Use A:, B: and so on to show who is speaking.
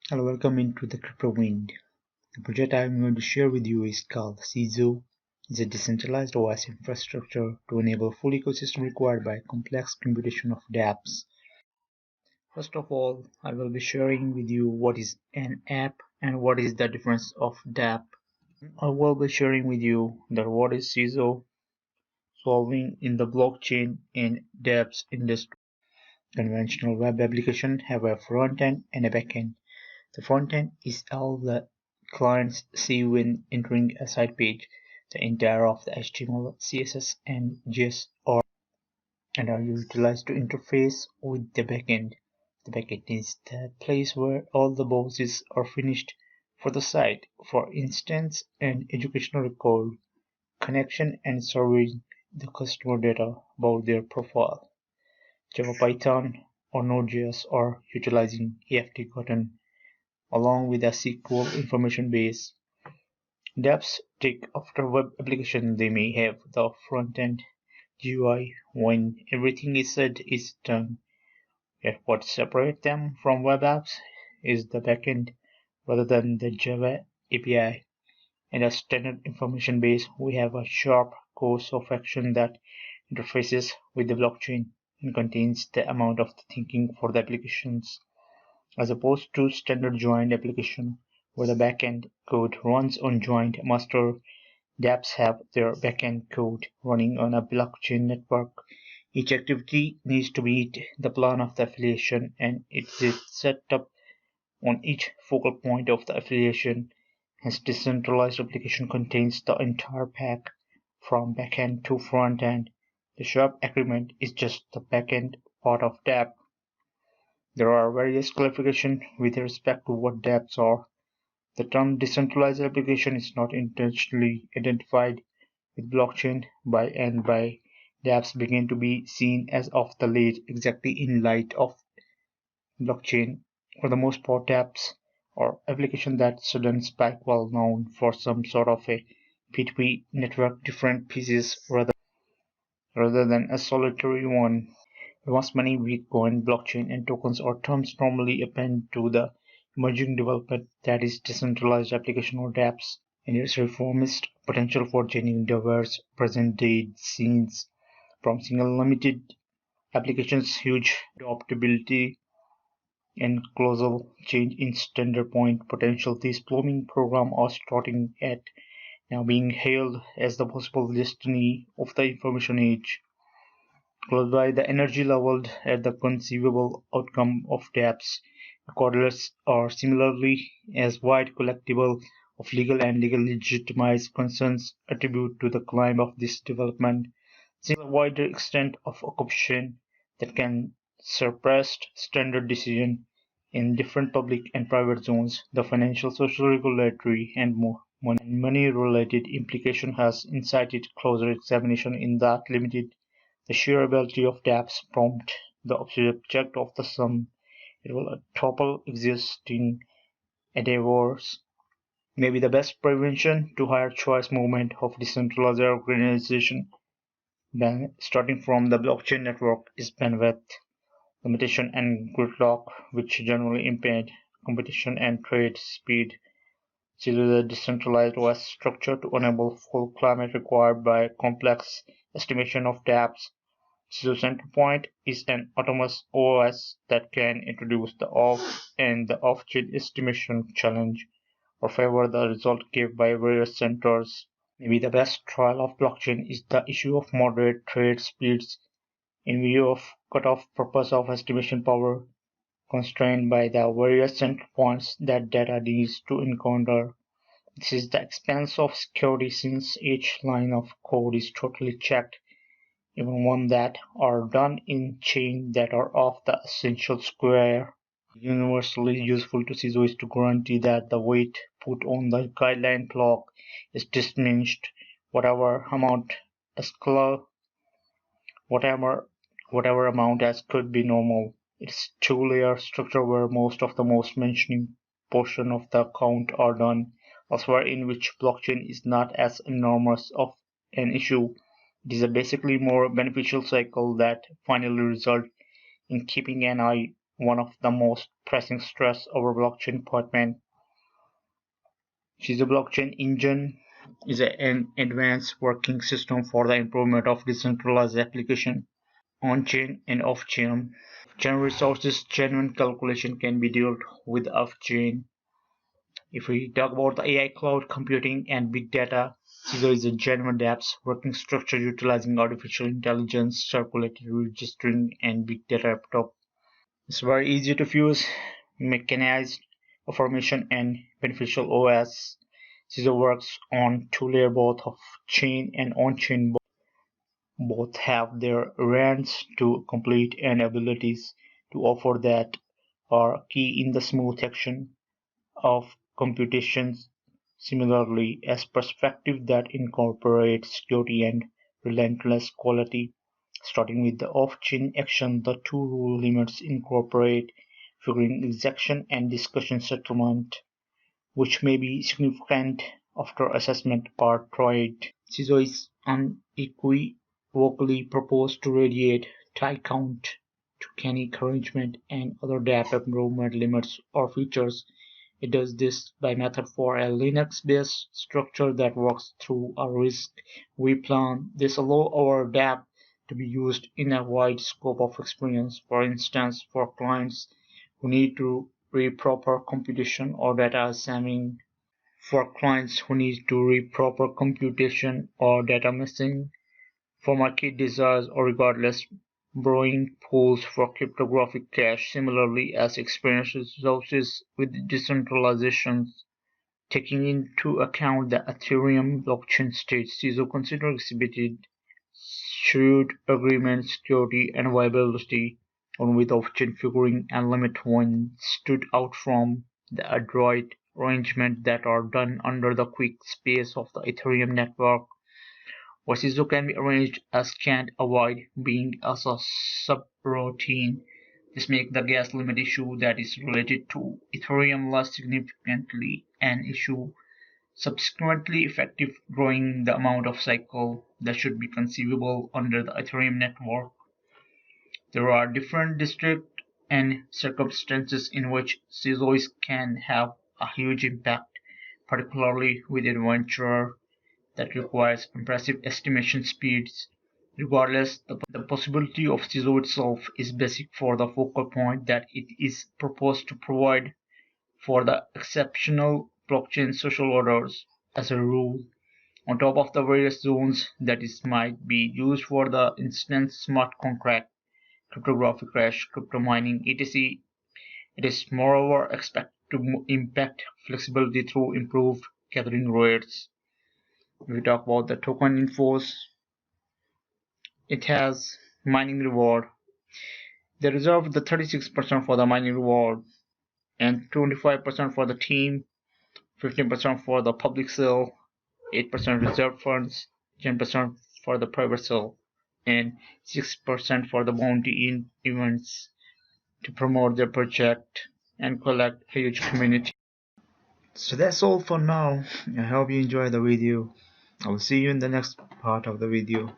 A: Hello, welcome into the crypto wind. The project I'm going to share with you is called Cezo. It's a decentralized OS infrastructure to enable full ecosystem required by complex computation of DApps. First of all, I will be sharing with you what is an app and what is the difference of DApp. I will be sharing with you that what is Cezo solving in the blockchain and DApps industry. Conventional web applications have a front end and a back end. The front end is all the clients see when entering a site page. The entire of the HTML, CSS, and JS are utilized to interface with the backend. The backend is the place where all the boxes are finished for the site, for instance, an educational record, connection, and serving the customer data about their profile. Java, Python, or Node.js are utilizing EFT Cotton along with a SQL information base. Dapps take after web application they may have the front-end GUI when everything is said is done. Yet what separates them from web apps is the backend rather than the Java API. In a standard information base, we have a sharp course of action that interfaces with the blockchain and contains the amount of the thinking for the applications, as opposed to standard joined application where the backend code runs on joint master. Dapps have their backend code running on a blockchain network. Each activity needs to meet the plan of the affiliation, and it is set up on each focal point of the affiliation. Hence, decentralized application contains the entire pack from backend to front end. The sharp agreement is just the backend part of Dapp. There are various clarifications with respect to what dApps are. The term decentralized application is not intentionally identified with blockchain by dApps began to be seen as of the late exactly in light of blockchain. For the most part, dApps are applications that sudden spike well known for some sort of a P2P network different pieces rather than a solitary one. Advanced money, Bitcoin, blockchain, and tokens are terms normally append to the emerging development that is decentralized application or dApps, and its reformist potential for changing diverse present-day scenes from single limited applications, huge adaptability, and colossal change in standard point potential. These blooming programs are starting at now being hailed as the possible destiny of the information age, close by the energy leveled at the conceivable outcome of dApps. Recordless are similarly as wide collectible of legal and legally legitimized concerns attribute to the climb of this development, seeing a wider extent of occupation that can surpass standard decision in different public and private zones. The financial, social, regulatory, and more money-related implication has incited closer examination in that limited the sheer ability of dApps prompt the object of the sum. It will topple existing endeavors. Maybe the best prevention to higher choice movement of decentralized organization starting from the blockchain network is bandwidth limitation and gridlock, which generally impede competition and trade speed. Choose a decentralized OS structure to enable full climate required by complex estimation of dApps. So center point is an autonomous OS that can introduce the off and the off-chain estimation challenge or favor the result given by various centers. Maybe the best trial of blockchain is the issue of moderate trade speeds in view of cutoff purpose of estimation power constrained by the various center points that data needs to encounter. This is the expense of security since each line of code is totally checked, even one that are done in chain that are of the essential square. Universally useful to Cezo is to guarantee that the weight put on the guideline block is diminished whatever amount as color whatever amount as could be normal. It's two-layer structure where most of the most mentioning portion of the count are done elsewhere, in which blockchain is not as enormous of an issue It is a basically more beneficial cycle that finally results in keeping an eye one of the most pressing stress over blockchain department. Cezo blockchain engine is an advanced working system for the improvement of decentralized application on-chain and off-chain. Chain resources genuine calculation can be dealt with off-chain. If we talk about the AI cloud computing and big data, Cezo is a genuine DApps working structure utilizing artificial intelligence, circulated registering, and big data top. It's very easy to fuse mechanized formation and beneficial OS. Cezo works on two-layer both of chain and on-chain. Both have their rants to complete and abilities to offer that are key in the smooth action of computations. Similarly, as perspective that incorporate security and relentless quality. Starting with the off-chain action, the two rule limits incorporate figuring execution and discussion settlement, which may be significant after assessment are tried. Cezo is unequivocally proposed to radiate tie count to canic arrangement and other DApp improvement limits or features. It does this by method for a Linux-based structure that works through a RISC vPlan. This allows our DApp to be used in a wide scope of experience. For instance, for clients who need to read proper computation or data assembling, for clients who need to read proper computation or data missing, for market desires or regardless borrowing pools for cryptographic cache. Similarly, as experiences resources with decentralizations, taking into account the Ethereum blockchain state, Cezo considered exhibited shrewd agreement, security, and viability, on with off-chain figuring and limit one stood out from the adroit arrangements that are done under the quick space of the Ethereum network. What Cezo can be arranged as can't avoid being as a subroutine. This makes the gas limit issue that is related to Ethereum less significantly an issue, subsequently effective growing the amount of cycle that should be conceivable under the Ethereum network. There are different districts and circumstances in which Cezo can have a huge impact, particularly with adventure that requires impressive estimation speeds. Regardless, the possibility of Cezo itself is basic for the focal point that it is proposed to provide for the exceptional blockchain social orders. As a rule, on top of the various zones that is might be used for the instance smart contract, cryptographic hash, crypto mining, etc. It is moreover expected to impact flexibility through improved gathering rates. If we talk about the token infos, it has mining reward. They reserve the 36% for the mining reward and 25% for the team, 15% for the public sale, 8% reserve funds, 10% for the private sale, and 6% for the bounty in events to promote their project and collect a huge community. So that's all for now. I hope you enjoyed the video. I will see you in the next part of the video.